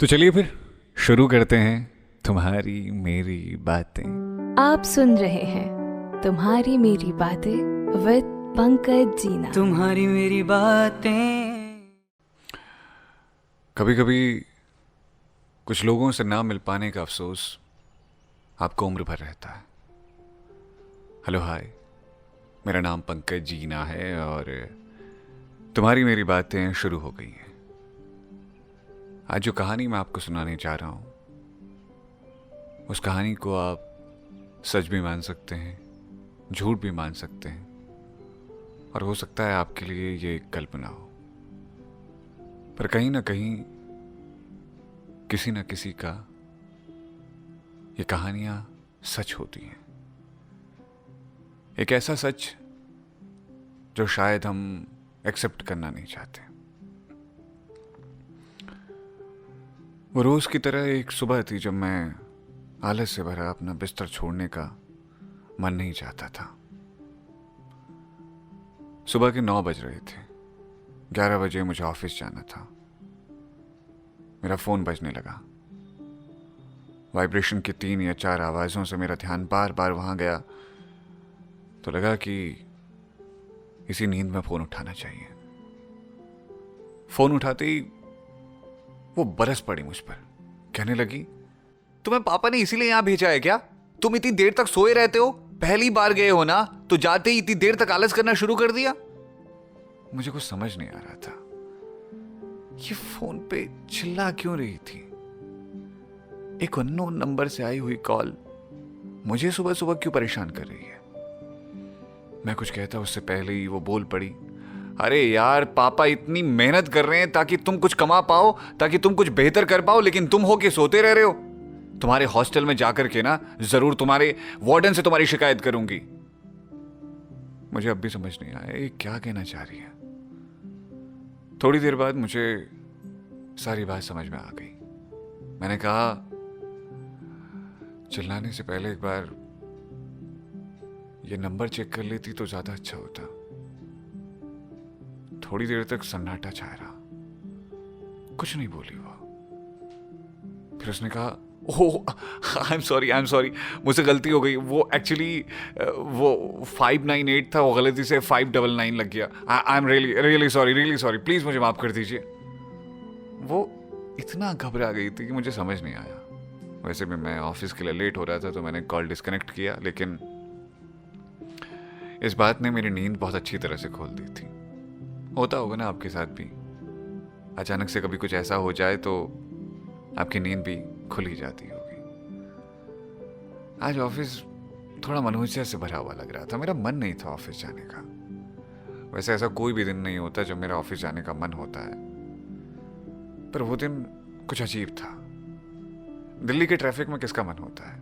तो चलिए फिर शुरू करते हैं तुम्हारी मेरी बातें। आप सुन रहे हैं तुम्हारी मेरी बातें विद पंकज जीना। तुम्हारी मेरी बातें। कभी कभी कुछ लोगों से ना मिल पाने का अफसोस आपको उम्र भर रहता है। हेलो हाय, मेरा नाम पंकज जीना है और तुम्हारी मेरी बातें शुरू हो गई हैं। आज जो कहानी मैं आपको सुनाने जा रहा हूं, उस कहानी को आप सच भी मान सकते हैं, झूठ भी मान सकते हैं, और हो सकता है आपके लिए ये एक कल्पना हो, पर कहीं ना कहीं किसी न किसी का ये कहानियां सच होती हैं। एक ऐसा सच जो शायद हम एक्सेप्ट करना नहीं चाहते। वो रोज की तरह एक सुबह थी जब मैं आलस से भरा अपना बिस्तर छोड़ने का मन नहीं चाहता था। सुबह के 9 बज रहे थे। 11 बजे मुझे ऑफिस जाना था। मेरा फोन बजने लगा। वाइब्रेशन की 3 या 4 आवाजों से मेरा ध्यान बार बार वहां गया, तो लगा कि इसी नींद में फोन उठाना चाहिए। फोन उठाते ही वो बरस पड़ी मुझ पर। कहने लगी, तुम्हें पापा ने इसीलिए यहां भेजा है क्या? तुम इतनी देर तक सोए रहते हो, पहली बार गए हो ना, तो जाते ही इतनी देर तक आलस करना शुरू कर दिया। मुझे कुछ समझ नहीं आ रहा था, ये फोन पे चिल्ला क्यों रही थी। एक अननोन नंबर से आई हुई कॉल मुझे सुबह सुबह क्यों परेशान कर रही है। मैं कुछ कहता उससे पहले ही वो बोल पड़ी, अरे यार, पापा इतनी मेहनत कर रहे हैं ताकि तुम कुछ कमा पाओ, ताकि तुम कुछ बेहतर कर पाओ, लेकिन तुम हो के सोते रह रहे हो। तुम्हारे हॉस्टल में जाकर के ना जरूर तुम्हारे वार्डन से तुम्हारी शिकायत करूंगी। मुझे अब भी समझ नहीं आया ये क्या कहना चाह रही है। थोड़ी देर बाद मुझे सारी बात समझ में आ गई। मैंने कहा, चिल्लाने से पहले एक बार ये नंबर चेक कर लेती तो ज्यादा अच्छा होता। थोड़ी देर तक सन्नाटा छाया रहा, कुछ नहीं बोली वो। फिर उसने कहा, ओह आई एम सॉरी, मुझसे गलती हो गई। वो एक्चुअली वो 598 था, वो गलती से 599 लग गया। आई एम रियली सॉरी, प्लीज मुझे माफ कर दीजिए। वो इतना घबरा गई थी कि मुझे समझ नहीं आया। वैसे भी मैं ऑफिस के लिए लेट हो रहा था, तो मैंने कॉल डिस्कनेक्ट किया, लेकिन इस बात ने मेरी नींद बहुत अच्छी तरह से खोल दी थी। होता होगा ना आपके साथ भी, अचानक से कभी कुछ ऐसा हो जाए तो आपकी नींद भी खुल ही जाती होगी। आज ऑफिस थोड़ा मनहूसियत से भरा हुआ लग रहा था। मेरा मन नहीं था ऑफिस जाने का। वैसे ऐसा कोई भी दिन नहीं होता जब मेरा ऑफिस जाने का मन होता है, पर वो दिन कुछ अजीब था। दिल्ली के ट्रैफिक में किसका मन होता है।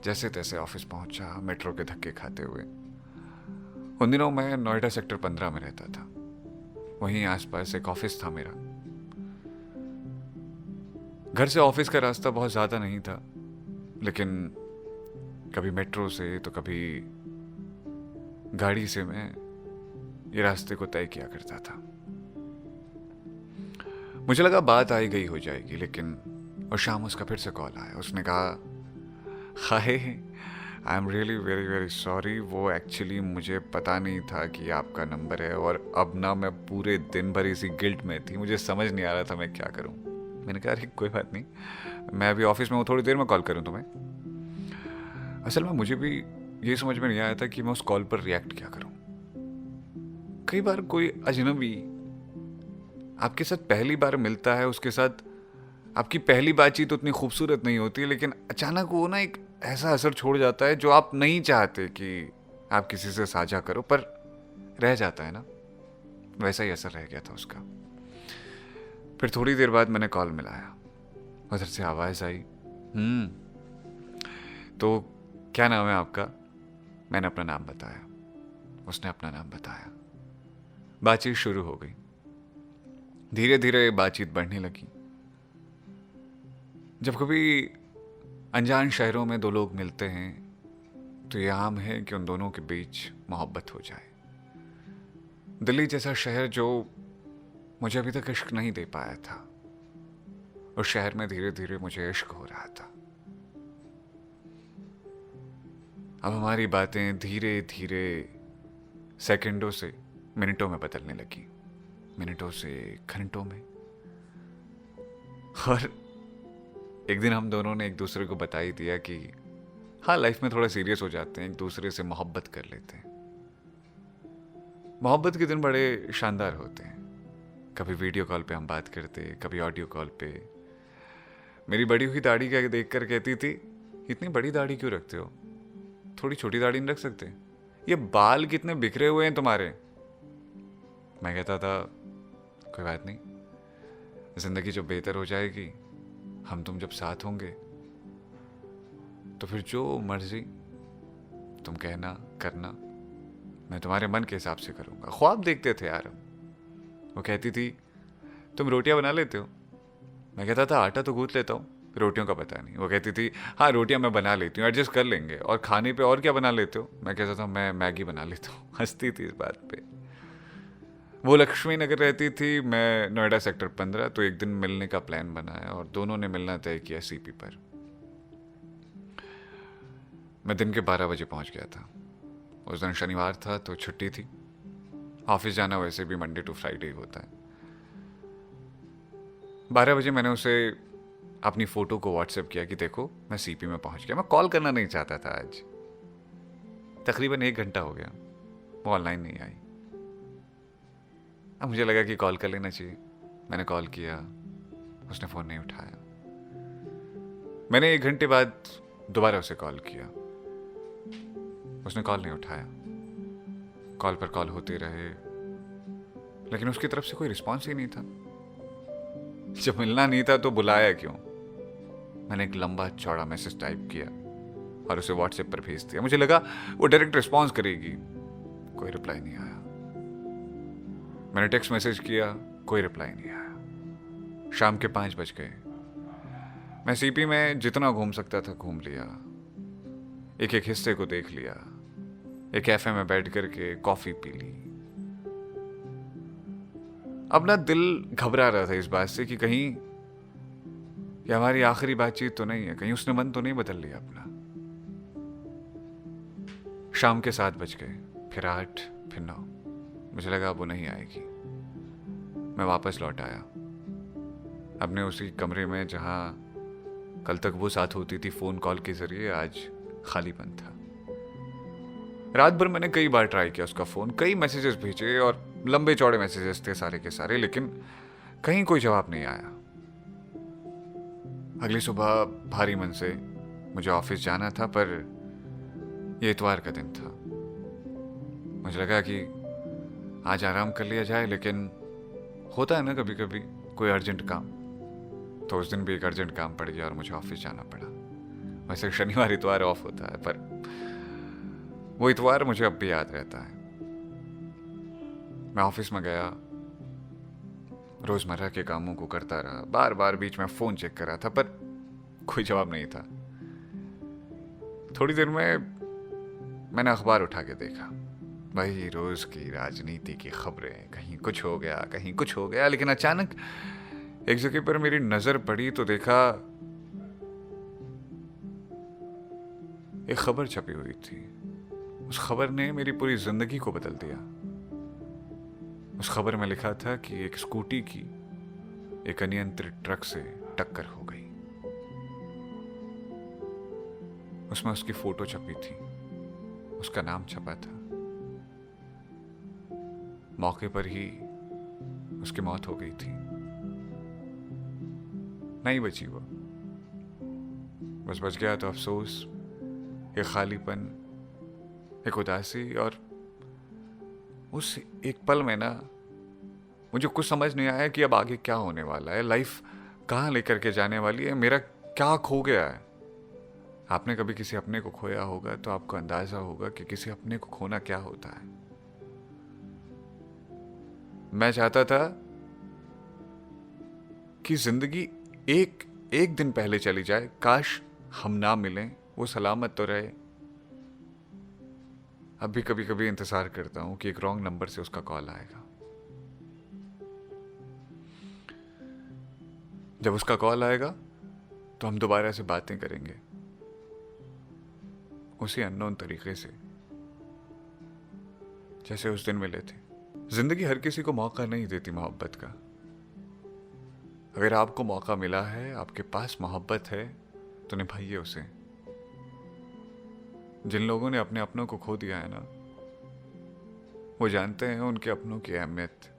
जैसे तैसे ऑफिस पहुंचा, मेट्रो के धक्के खाते हुए। उन दिनों मैं नोएडा सेक्टर 15 में रहता था। वहीं आसपास एक ऑफिस था मेरा। घर से ऑफिस का रास्ता बहुत ज्यादा नहीं था, लेकिन कभी मेट्रो से तो कभी गाड़ी से मैं ये रास्ते को तय किया करता था। मुझे लगा बात आई गई हो जाएगी, लेकिन और शाम उसका फिर से कॉल आया। उसने कहा, hi, I am really very sorry. वो एक्चुअली मुझे पता नहीं था कि आपका नंबर है, और अब ना मैं पूरे दिन भर इसी गिल्ट में थी। मुझे समझ नहीं आ रहा था मैं क्या करूं। मैंने कहा, अरे कोई बात नहीं, मैं अभी ऑफिस में हूँ, थोड़ी देर में कॉल करूं तुम्हें। असल में मुझे भी ये समझ में नहीं आया था कि मैं उस कॉल पर रिएक्ट क्या करूं। कई बार कोई अजनबी आपके साथ पहली बार मिलता है, उसके साथ आपकी पहली बातचीत उतनी खूबसूरत नहीं होती, लेकिन अचानक वो ना एक ऐसा असर छोड़ जाता है जो आप नहीं चाहते कि आप किसी से साझा करो, पर रह जाता है ना। वैसा ही असर रह गया था उसका। फिर थोड़ी देर बाद मैंने कॉल मिलाया। उधर से आवाज आई, तो क्या नाम है आपका? मैंने अपना नाम बताया। उसने अपना नाम बताया। बातचीत शुरू हो गई। धीरे धीरे बातचीत बढ़ने लगी। जब कभी अनजान शहरों में दो लोग मिलते हैं तो ये आम है कि उन दोनों के बीच मोहब्बत हो जाए। दिल्ली जैसा शहर जो मुझे अभी तक इश्क नहीं दे पाया था, उस शहर में धीरे धीरे मुझे इश्क हो रहा था। अब हमारी बातें धीरे धीरे सेकंडों से मिनटों में बदलने लगी, मिनटों से घंटों में। और एक दिन हम दोनों ने एक दूसरे को बता ही दिया कि हाँ, लाइफ में थोड़ा सीरियस हो जाते हैं, एक दूसरे से मोहब्बत कर लेते हैं। मोहब्बत के दिन बड़े शानदार होते हैं। कभी वीडियो कॉल पे हम बात करते, कभी ऑडियो कॉल पे। मेरी बड़ी हुई दाढ़ी का देख कर कहती थी, इतनी बड़ी दाढ़ी क्यों रखते हो, थोड़ी छोटी दाढ़ी नहीं रख सकते, ये बाल कितने बिखरे हुए हैं तुम्हारे। मैं कहता था कोई बात नहीं, जिंदगी जब बेहतर हो जाएगी, हम तुम जब साथ होंगे, तो फिर जो मर्जी तुम कहना करना, मैं तुम्हारे मन के हिसाब से करूंगा। ख्वाब देखते थे यार हम। वो कहती थी तुम रोटियां बना लेते हो। मैं कहता था आटा तो गूंथ लेता हूँ, रोटियों का पता नहीं। वो कहती थी हाँ, रोटियां मैं बना लेती हूँ, एडजस्ट कर लेंगे। और खाने पे और क्या बना लेते हो? मैं कहता था मैं मैगी बना लेता हूँ। हंसती थी इस बात पे। वो लक्ष्मी नगर रहती थी, मैं नोएडा सेक्टर 15। तो एक दिन मिलने का प्लान बनाया और दोनों ने मिलना तय किया सीपी पर। मैं दिन के 12 बजे पहुंच गया था। उस दिन शनिवार था तो छुट्टी थी। ऑफिस जाना वैसे भी मंडे टू फ्राइडे होता है। 12 बजे मैंने उसे अपनी फोटो को व्हाट्सएप किया कि देखो मैं सीपी में पहुंच गया। मैं कॉल करना नहीं चाहता था आज। तकरीबन 1 घंटा हो गया, वो ऑनलाइन नहीं आई। अब मुझे लगा कि कॉल कर लेना चाहिए। मैंने कॉल किया, उसने फ़ोन नहीं उठाया। मैंने 1 घंटे बाद दोबारा उसे कॉल किया, उसने कॉल नहीं उठाया। कॉल पर कॉल होते रहे, लेकिन उसकी तरफ से कोई रिस्पॉन्स ही नहीं था। जब मिलना नहीं था तो बुलाया क्यों? मैंने एक लंबा चौड़ा मैसेज टाइप किया और उसे व्हाट्सएप पर भेज दिया। मुझे लगा वो डायरेक्ट रिस्पॉन्स करेगी। कोई रिप्लाई नहीं आया। मैंने टेक्स्ट मैसेज किया, कोई रिप्लाई नहीं आया। शाम के 5 बज गए। मैं सीपी में जितना घूम सकता था घूम लिया, एक एक हिस्से को देख लिया, एक कैफे में बैठ करके कॉफी पी ली। अब ना दिल घबरा रहा था इस बात से कि कहीं ये हमारी आखिरी बातचीत तो नहीं है, कहीं उसने मन तो नहीं बदल लिया अपना। शाम के 7 बज गए, फिर 8, फिर 9। मुझे लगा अब वो नहीं आएगी। मैं वापस लौट आया अपने उसी कमरे में जहां कल तक वो साथ होती थी फोन कॉल के जरिए। आज खालीपन था। रात भर मैंने कई बार ट्राई किया उसका फोन, कई मैसेजेस भेजे और लंबे चौड़े मैसेजेस थे सारे के सारे, लेकिन कहीं कोई जवाब नहीं आया। अगली सुबह भारी मन से मुझे ऑफिस जाना था, पर यह इतवार का दिन था। मुझे लगा कि आज आराम कर लिया जाए, लेकिन होता है ना कभी कभी कोई अर्जेंट काम। तो उस दिन भी एक अर्जेंट काम पड़ गया और मुझे ऑफिस जाना पड़ा। वैसे शनिवार इतवार ऑफ होता है, पर वो इतवार मुझे अब भी याद रहता है। मैं ऑफिस में गया, रोजमर्रा के कामों को करता रहा, बार बार बीच में फोन चेक कर रहा था, पर कोई जवाब नहीं था। थोड़ी देर में मैंने अखबार उठा के देखा, वही रोज की राजनीति की खबरें, कहीं कुछ हो गया कहीं कुछ हो गया। लेकिन अचानक एक जगह पर मेरी नजर पड़ी तो देखा एक खबर छपी हुई थी। उस खबर ने मेरी पूरी जिंदगी को बदल दिया। उस खबर में लिखा था कि एक स्कूटी की एक अनियंत्रित ट्रक से टक्कर हो गई। उसमें उसकी फोटो छपी थी, उसका नाम छपा था। मौके पर ही उसकी मौत हो गई थी। नहीं बची वो, बस बच गया तो अफसोस, एक खालीपन, एक उदासी। और उस एक पल में ना मुझे कुछ समझ नहीं आया कि अब आगे क्या होने वाला है, लाइफ कहाँ लेकर के जाने वाली है, मेरा क्या खो गया है। आपने कभी किसी अपने को खोया होगा तो आपको अंदाजा होगा कि किसी अपने को खोना क्या होता है। मैं चाहता था कि जिंदगी एक दिन पहले चली जाए, काश हम ना मिलें, वो सलामत तो रहे। अब भी कभी कभी इंतजार करता हूं कि एक रॉन्ग नंबर से उसका कॉल आएगा। जब उसका कॉल आएगा तो हम दोबारा से बातें करेंगे, उसी अननोन तरीके से जैसे उस दिन मिले थे। जिंदगी हर किसी को मौका नहीं देती मोहब्बत का। अगर आपको मौका मिला है, आपके पास मोहब्बत है, तो निभाइए उसे। जिन लोगों ने अपने अपनों को खो दिया है ना, वो जानते हैं उनके अपनों की अहमियत।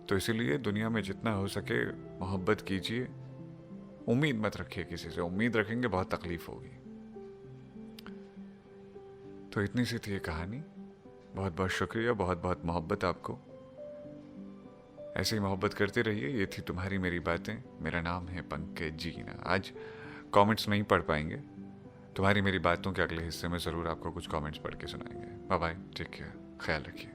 तो इसीलिए दुनिया में जितना हो सके मोहब्बत कीजिए। उम्मीद मत रखिए किसी से, उम्मीद रखेंगे बहुत तकलीफ होगी। तो इतनी सी थी ये कहानी। बहुत बहुत शुक्रिया, बहुत बहुत मोहब्बत आपको। ऐसे ही मोहब्बत करते रहिए। ये थी तुम्हारी मेरी बातें। मेरा नाम है पंकज जीना। आज कमेंट्स नहीं पढ़ पाएंगे, तुम्हारी मेरी बातों के अगले हिस्से में ज़रूर आपको कुछ कमेंट्स पढ़ के सुनाएंगे। बाय बाय, टेक केयर, ख्याल रखिए।